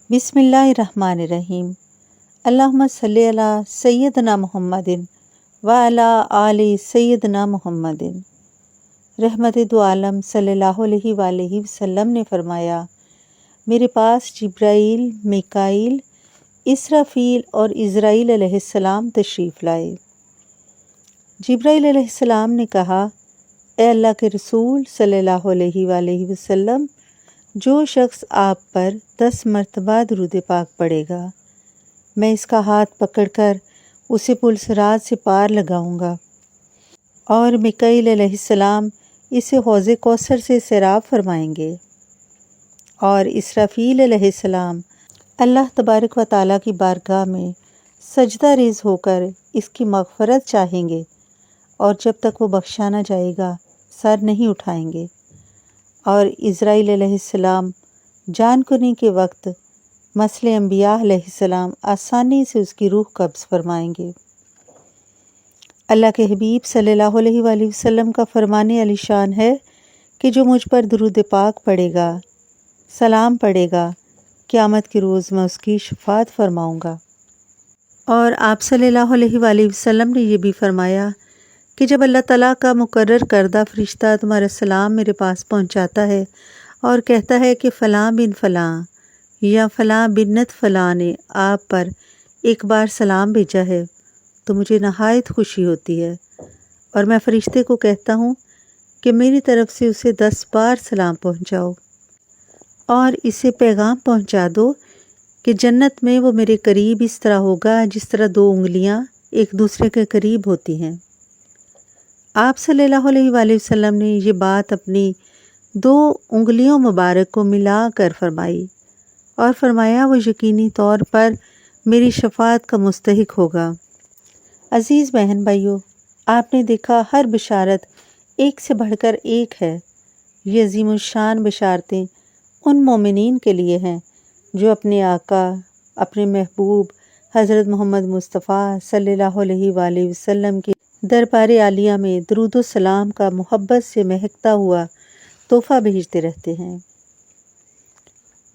بسم اللہ الرحمن الرحیم۔ اللہم صلی علی سیدنا محمد وعلی آل سیدنا محمد۔ رحمت دو عالم صلی اللہ علیہ وآلہ وسلم نے فرمایا، میرے پاس جبرائیل، میکائیل، اسرافیل اور عزرائیل علیہ السلام تشریف لائے۔ جبرائیل علیہ السلام نے کہا، اے اللہ کے رسول صلی اللہ علیہ وآلہ وسلم، جو شخص آپ پر 10 مرتبہ درود پاک پڑھے گا، میں اس کا ہاتھ پکڑ کر اسے پل صراط سے پار لگاؤں گا، اور میکائیل علیہ السلام اسے حوض کوثر سے سیراب فرمائیں گے، اور اسرافیل علیہ السلام اللہ تبارک و تعالیٰ کی بارگاہ میں سجدہ ریز ہو کر اس کی مغفرت چاہیں گے، اور جب تک وہ بخشا نہ جائے گا سر نہیں اٹھائیں گے، اور عزرائیل علیہ السلام جان کنی کے وقت مثل انبیاء علیہ السلام آسانی سے اس کی روح قبض فرمائیں گے۔ اللہ کے حبیب صلی اللہ علیہ وآلہ وسلم کا فرمان علی شان ہے کہ جو مجھ پر درود پاک پڑھے گا، سلام پڑھے گا، قیامت کے روز میں اس کی شفاعت فرماؤں گا۔ اور آپ صلی اللہ علیہ وآلہ وسلم نے یہ بھی فرمایا کہ جب اللہ تعالیٰ کا مقرر کردہ فرشتہ تمہارا سلام میرے پاس پہنچاتا ہے اور کہتا ہے کہ فلاں بن فلاں یا فلاں بنت فلاں نے آپ پر ایک بار سلام بھیجا ہے، تو مجھے نہایت خوشی ہوتی ہے، اور میں فرشتے کو کہتا ہوں کہ میری طرف سے اسے 10 بار سلام پہنچاؤ، اور اسے پیغام پہنچا دو کہ جنت میں وہ میرے قریب اس طرح ہوگا جس طرح 2 انگلیاں ایک دوسرے کے قریب ہوتی ہیں۔ آپ صلی اللہ علیہ وآلہ وسلم نے یہ بات اپنی 2 انگلیوں مبارک کو ملا کر فرمائی، اور فرمایا وہ یقینی طور پر میری شفاعت کا مستحق ہوگا۔ عزیز بہن بھائیو، آپ نے دیکھا ہر بشارت ایک سے بڑھ کر ایک ہے۔ یہ عظیم الشان بشارتیں ان مومنین کے لیے ہیں جو اپنے آقا، اپنے محبوب حضرت محمد مصطفیٰ صلی اللہ علیہ وآلہ وسلم کے دربار عالیہ میں درود و سلام کا محبت سے مہکتا ہوا تحفہ بھیجتے رہتے ہیں۔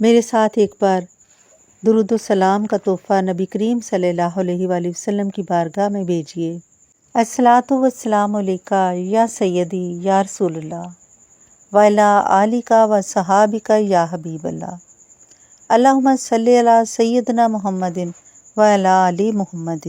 میرے ساتھ ایک بار درود و سلام کا تحفہ نبی کریم صلی اللہ علیہ وآلہ وسلم کی بارگاہ میں بھیجیے۔ الصلاۃ والسلام علیکہ یا سیدی یا رسول اللہ وعلی آلک و صحابک یا حبیب اللہ۔ اللہم صلی علی سیدنا محمد وعلی آل محمد۔